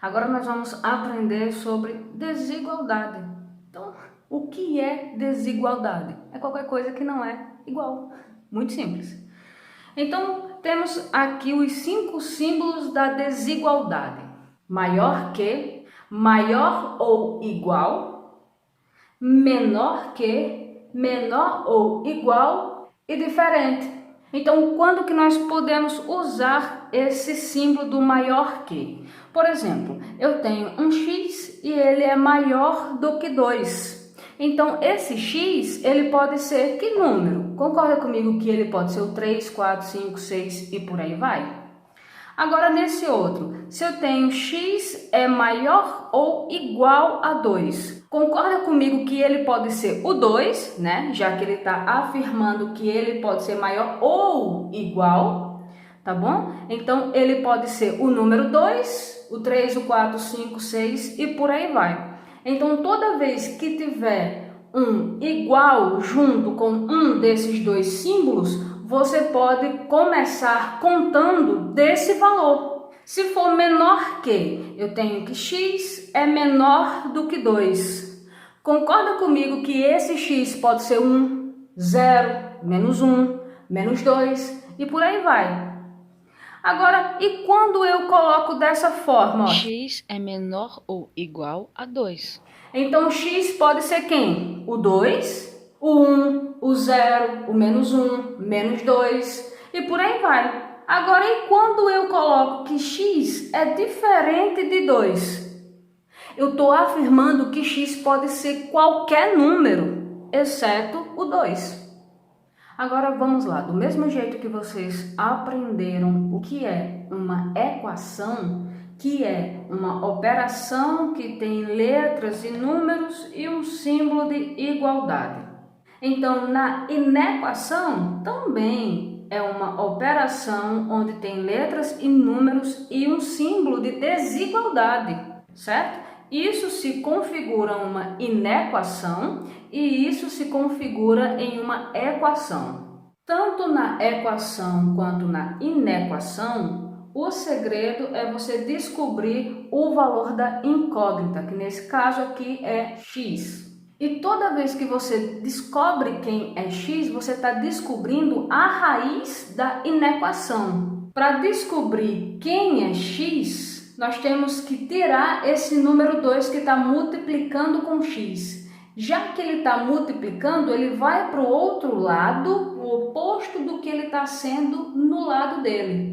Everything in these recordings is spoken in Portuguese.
Agora nós vamos aprender sobre desigualdade. Então, o que é desigualdade? É qualquer coisa que não é igual. Muito simples. Então, temos aqui os 5 símbolos da desigualdade. Maior que, maior ou igual, menor que, menor ou igual e diferente. Então, quando que nós podemos usar esse símbolo do maior que? Por exemplo, eu tenho um x e ele é maior do que 2. Então, esse x, ele pode ser que número? Concorda comigo que ele pode ser o 3, 4, 5, 6 e por aí vai? Agora, nesse outro, se eu tenho x é maior ou igual a 2, concorda comigo que ele pode ser o 2, né? Já que ele está afirmando que ele pode ser maior ou igual, tá bom? Então, ele pode ser o número 2, o 3, o 4, o 5, 6 e por aí vai. Então, toda vez que tiver um igual junto com um desses dois símbolos, você pode começar contando desse valor. Se for menor que, eu tenho que x é menor do que 2. Concorda comigo que esse x pode ser 1, 0, menos 1, menos 2 e por aí vai. Agora, e quando eu coloco dessa forma? Ó, x é menor ou igual a 2. Então, x pode ser quem? O 2, o 1, o 0, o menos 1, menos 2 e por aí vai. Agora, e quando eu coloco que x é diferente de 2? Eu estou afirmando que x pode ser qualquer número, exceto o 2. Agora vamos lá, do mesmo jeito que vocês aprenderam o que é uma equação, que é uma operação que tem letras e números e um símbolo de igualdade. Então, na inequação também é uma operação onde tem letras e números e um símbolo de desigualdade, certo? Isso se configura uma inequação e isso se configura em uma equação. Tanto na equação quanto na inequação, o segredo é você descobrir o valor da incógnita, que nesse caso aqui é x. E toda vez que você descobre quem é x, você está descobrindo a raiz da inequação. Para descobrir quem é x, nós temos que tirar esse número 2 que está multiplicando com x. Já que ele está multiplicando, ele vai para o outro lado, o oposto do que ele está sendo no lado dele.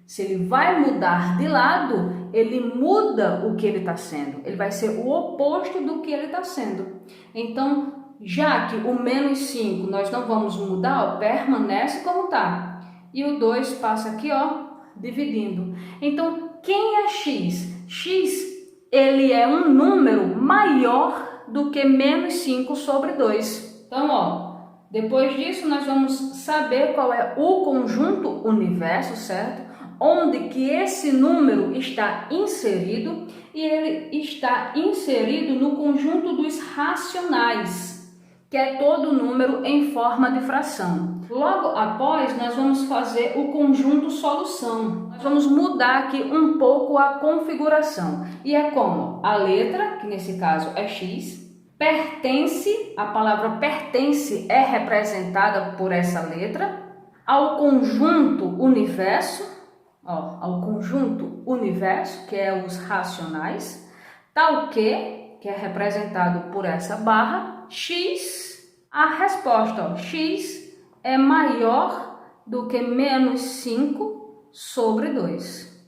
Se ele vai mudar de lado, ele muda o que ele está sendo. Ele vai ser o oposto do que ele está sendo. Então, já que o menos 5 nós não vamos mudar, ó, permanece como está. E o 2 passa aqui, ó, dividindo. Então, quem é x? X, ele é um número maior do que menos 5 sobre 2. Então, ó, depois disso nós vamos saber qual é o conjunto universo, certo? Onde que esse número está inserido e ele está inserido no conjunto dos racionais, que é todo número em forma de fração. Logo após, nós vamos fazer o conjunto solução. Nós vamos mudar aqui um pouco a configuração. E é como a letra, que nesse caso é x, pertence, a palavra pertence é representada por essa letra, ao conjunto universo, ó, ao conjunto universo, que é os racionais, tal que é representado por essa barra, x, a resposta, ó, x é maior do que menos 5 sobre 2.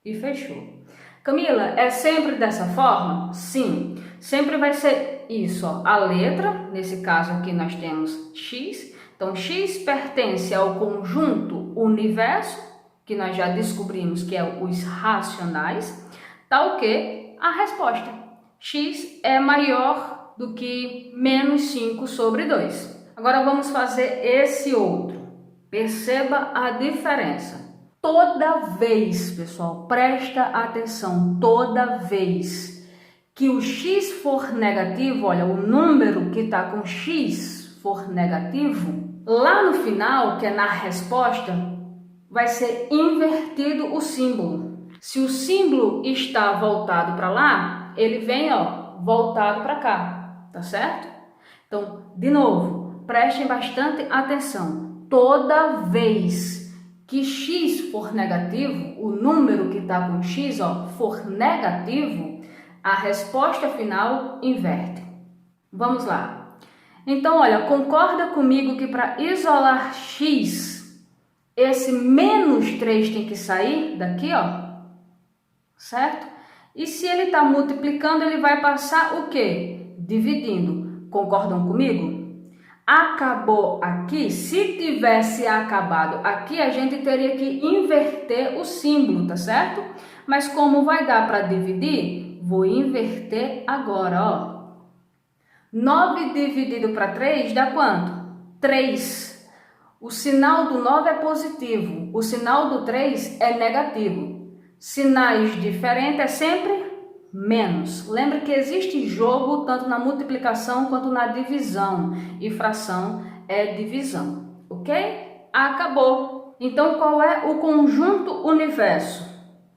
E fechou. Camila, é sempre dessa forma? Sim, sempre vai ser isso, ó, a letra, nesse caso aqui nós temos x, então x pertence ao conjunto universo, que nós já descobrimos que é os racionais, tal que a resposta, x é maior do que menos 5 sobre 2. Agora vamos fazer esse outro. Perceba a diferença. Toda vez, pessoal, presta atenção, toda vez que o x for negativo, olha, o número que está com x for negativo, lá no final, que é na resposta, vai ser invertido o símbolo. Se o símbolo está voltado para lá, ele vem, ó, voltado para cá, tá certo? Então, de novo, prestem bastante atenção. Toda vez que x for negativo, o número que está com x, ó, for negativo, a resposta final inverte. Vamos lá. Então, olha, concorda comigo que para isolar x, esse menos 3 tem que sair daqui, ó, certo? E se ele está multiplicando, ele vai passar o quê? Dividindo. Concordam comigo? Acabou aqui. Se tivesse acabado aqui, a gente teria que inverter o símbolo, tá certo? Mas como vai dar para dividir, vou inverter agora, ó. 9 dividido para 3 dá quanto? 3. O sinal do 9 é positivo, o sinal do 3 é negativo. Sinais diferentes é sempre menos. Lembra que existe jogo tanto na multiplicação quanto na divisão. E fração é divisão, ok? Acabou. Então, qual é o conjunto universo?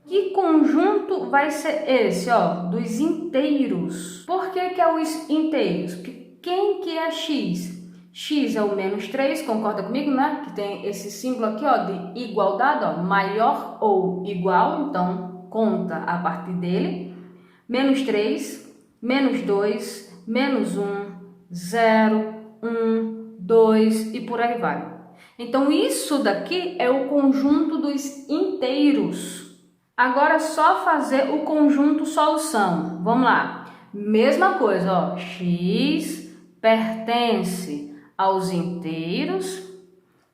Que conjunto vai ser esse, ó? Dos inteiros. Por que que é os inteiros? Porque quem que é x? X é o menos 3, concorda comigo, né? Que tem esse símbolo aqui, ó, de igualdade, ó, maior ou igual, então conta a partir dele. Menos 3, menos 2, menos 1, 0, 1, 2 e por aí vai. Então, isso daqui é o conjunto dos inteiros. Agora é só fazer o conjunto solução. Vamos lá. Mesma coisa, ó, x pertence aos inteiros,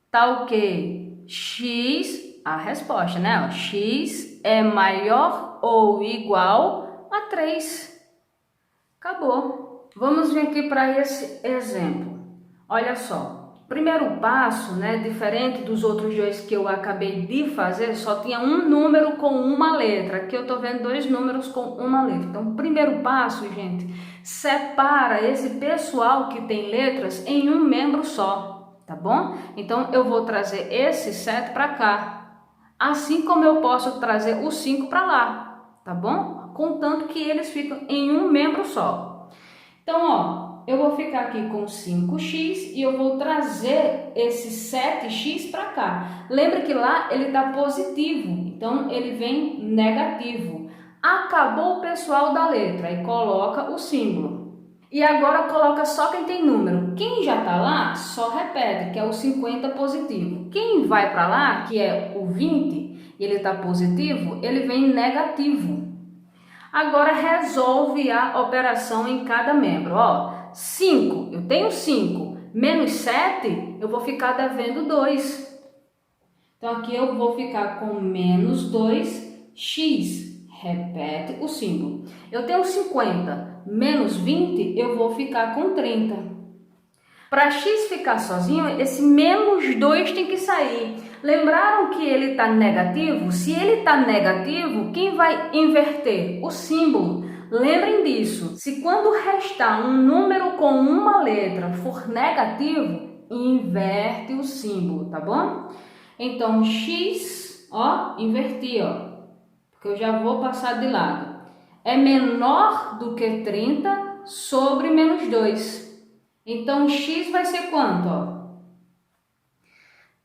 tá o quê? X, a resposta, né? X é maior ou igual a 3. Acabou. Vamos vir aqui para esse exemplo. Olha só. Primeiro passo, né? Diferente dos outros dois que eu acabei de fazer, só tinha um número com uma letra. Aqui eu tô vendo 2 números com uma letra. Então, primeiro passo, gente, separa esse pessoal que tem letras em um membro só, tá bom? Então, eu vou trazer esse 7 para cá, assim como eu posso trazer o 5 para lá, tá bom? Contanto que eles ficam em um membro só. Então, ó, eu vou ficar aqui com 5x e eu vou trazer esse 7x para cá. Lembra que lá ele está positivo, então ele vem negativo. Acabou o pessoal da letra e coloca o símbolo. E agora coloca só quem tem número. Quem já está lá, só repete, que é o 50 positivo. Quem vai para lá, que é o 20, ele está positivo, ele vem negativo. Agora resolve a operação em cada membro. Ó, 5, eu tenho 5, menos 7, eu vou ficar devendo 2. Então aqui eu vou ficar com menos 2x. Repete o símbolo. Eu tenho 50, menos 20, eu vou ficar com 30. Para x ficar sozinho, esse menos 2 tem que sair. Lembraram que ele está negativo? Se ele está negativo, quem vai inverter? O símbolo. Lembrem disso. Se quando restar um número com uma letra for negativo, inverte o símbolo, tá bom? Então, x, ó, inverti, ó. Que eu já vou passar de lado, é menor do que 30 sobre menos 2. Então, x vai ser quanto? Ó?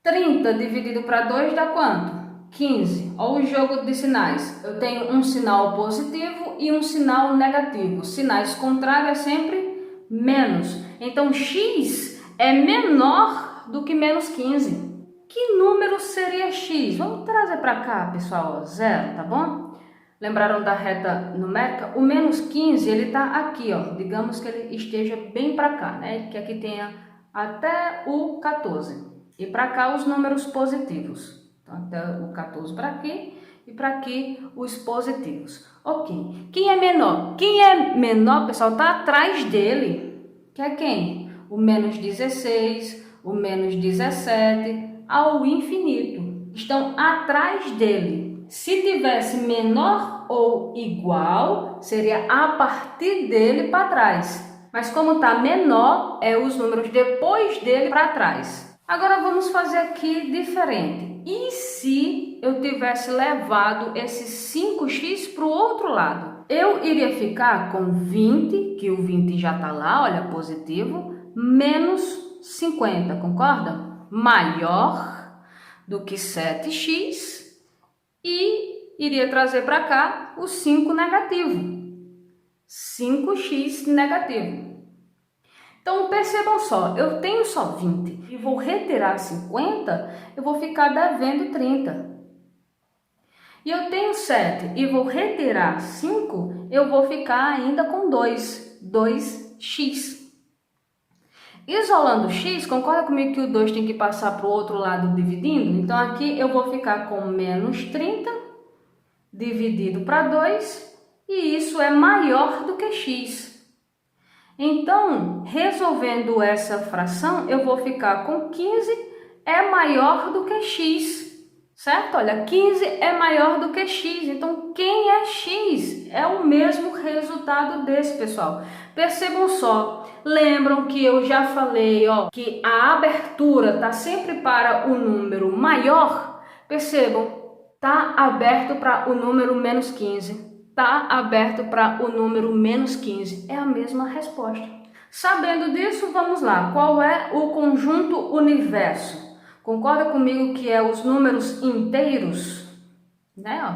30 dividido para 2 dá quanto? 15. Olha o jogo de sinais. Eu tenho um sinal positivo e um sinal negativo. Sinais contrários é sempre menos. Então, x é menor do que menos 15. Que número seria x? Vamos trazer para cá, pessoal, 0, tá bom? Lembraram da reta numérica? O menos 15, ele está aqui, ó. Digamos que ele esteja bem para cá, né? Que aqui tenha até o 14. E para cá os números positivos. Então, até o 14 para aqui e para aqui os positivos. Ok. Quem é menor? Quem é menor, pessoal, está atrás dele. Que é quem? O menos 16, o menos 17... ao infinito, estão atrás dele. Se tivesse menor ou igual, seria a partir dele para trás. Mas como está menor, é os números depois dele para trás. Agora vamos fazer aqui diferente. E se se eu tivesse levado esse 5x para o outro lado? Eu iria ficar com 20, que o 20 já está lá, olha, positivo, menos 50, concorda? Maior do que 7x e iria trazer para cá o 5 negativo. 5x negativo. Então, percebam só, eu tenho só 20 e vou retirar 50, eu vou ficar devendo 30. E eu tenho 7 e vou retirar 5, eu vou ficar ainda com 2x. Isolando x, concorda comigo que o 2 tem que passar para o outro lado dividindo? Então, aqui eu vou ficar com menos 30 dividido para 2 e isso é maior do que x. Então, resolvendo essa fração, eu vou ficar com 15 é maior do que x, certo? Olha, 15 é maior do que x, então quem é x? É o mesmo resultado desse, pessoal. Percebam só, lembram que eu já falei, ó, que a abertura está sempre para o número maior? Percebam, está aberto para o número menos 15. Está aberto para o número menos 15. É a mesma resposta. Sabendo disso, vamos lá. Qual é o conjunto universo? Concorda comigo que é os números inteiros? Né? Ó,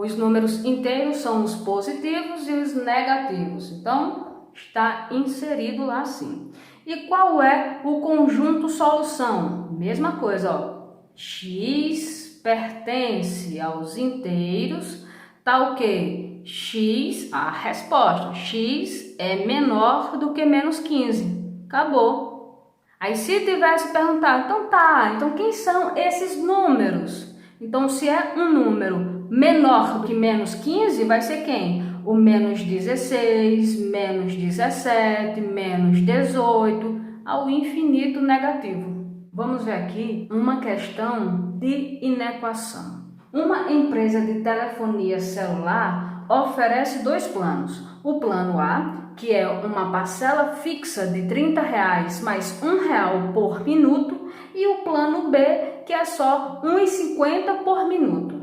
os números inteiros são os positivos e os negativos. Então, está inserido lá sim. E qual é o conjunto solução? Mesma coisa, ó. X pertence aos inteiros. Tá o quê? X, a resposta, x é menor do que menos 15. Acabou. Aí se tivesse perguntado, então tá, então quem são esses números? Então se é um número menor do que menos 15, vai ser quem? O menos 16, menos 17, menos 18, ao infinito negativo. Vamos ver aqui uma questão de inequação. Uma empresa de telefonia celular oferece dois planos. O plano A, que é uma parcela fixa de R$30 mais R$1 por minuto, e o plano B, que é só R$1,50 por minuto.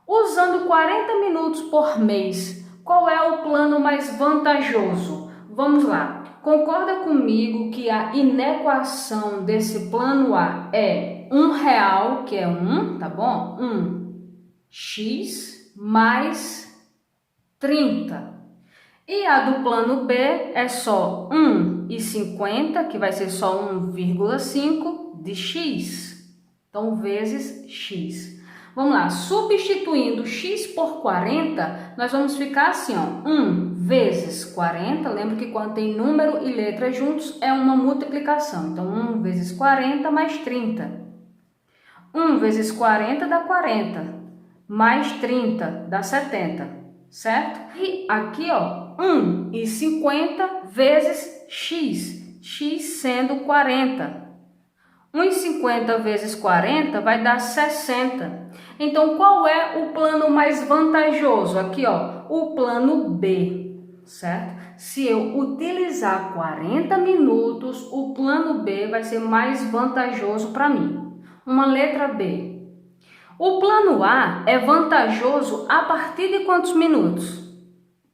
Usando 40 minutos por mês, qual é o plano mais vantajoso? Vamos lá. Concorda comigo que a inequação desse plano A é R$1, que é 1, tá bom? 1x mais 30. E a do plano B é só 1,50, que vai ser só 1,5 de x. Então, vezes x. Vamos lá, substituindo x por 40, nós vamos ficar assim, ó, 1 vezes 40, lembra que quando tem número e letra juntos é uma multiplicação. Então, 1 vezes 40 mais 30. 1 vezes 40 dá 40, mais 30 dá 70. Certo? E aqui, ó, 1,50 vezes x, x sendo 40. 1,50 vezes 40 vai dar 60. Então, qual é o plano mais vantajoso? Aqui, ó, o plano B, certo? Se eu utilizar 40 minutos, o plano B vai ser mais vantajoso para mim. Uma letra B. O plano A é vantajoso a partir de quantos minutos?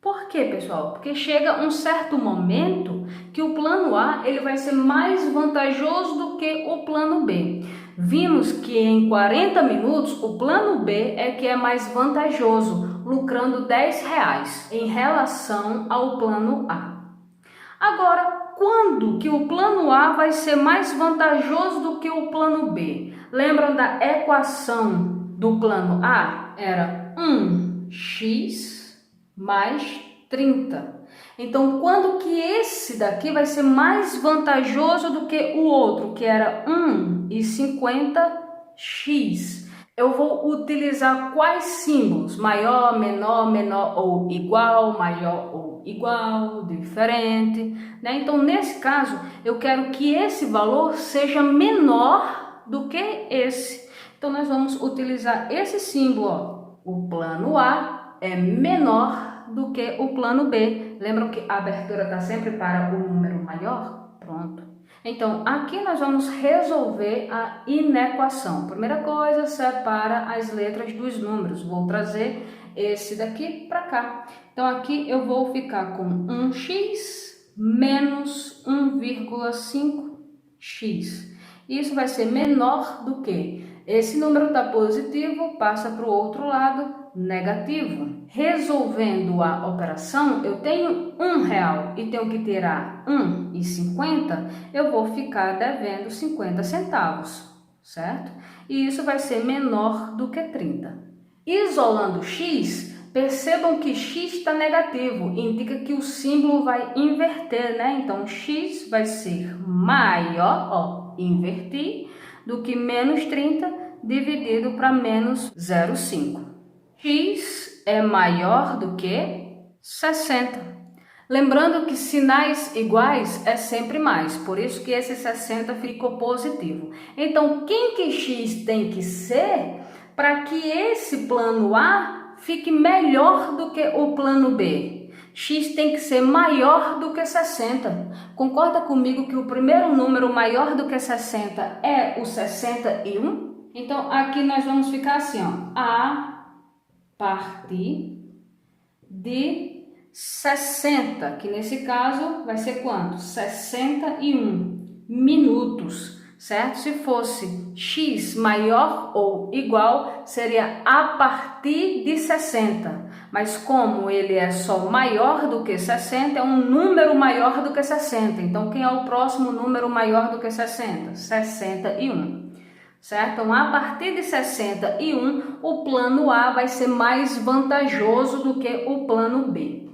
Por quê, pessoal? Porque chega um certo momento que o plano A ele vai ser mais vantajoso do que o plano B. Vimos que em 40 minutos o plano B é que é mais vantajoso, lucrando R$10 em relação ao plano A. Agora, quando que o plano A vai ser mais vantajoso do que o plano B? Lembram da equação do plano A? Era 1x mais 30. Então, quando que esse daqui vai ser mais vantajoso do que o outro, que era 1,50x? Eu vou utilizar quais símbolos? Maior, menor, menor ou igual, maior ou igual, diferente, né? Então, nesse caso, eu quero que esse valor seja menor do que esse. Então, nós vamos utilizar esse símbolo, ó. O plano A é menor do que o plano B. Lembram que a abertura está sempre para o número maior? Pronto. Então, aqui nós vamos resolver a inequação. Primeira coisa, separa as letras dos números. Vou trazer esse daqui para cá. Então, aqui eu vou ficar com 1x menos 1,5x. Isso vai ser menor do que? Esse número está positivo, passa para o outro lado, negativo. Resolvendo a operação, eu tenho R$1 e tenho que tirar 1,50, eu vou ficar devendo 50 centavos, certo? E isso vai ser menor do que 30. Isolando x, percebam que x está negativo, indica que o símbolo vai inverter, né? Então, x vai ser maior, ó, inverti, do que menos 30 dividido para menos 0,5. X é maior do que 60. Lembrando que sinais iguais é sempre mais, por isso que esse 60 ficou positivo. Então, quem que x tem que ser para que esse plano A fique melhor do que o plano B? X tem que ser maior do que 60. Concorda comigo que o primeiro número maior do que 60 é o 61? Então, aqui nós vamos ficar assim, ó, a partir de 60, que nesse caso vai ser quanto? 61 minutos, certo? Se fosse x maior ou igual, seria a partir de 60. Mas como ele é só maior do que 60, é um número maior do que 60. Então, quem é o próximo número maior do que 60? 61. Certo? Então, a partir de 61, o plano A vai ser mais vantajoso do que o plano B.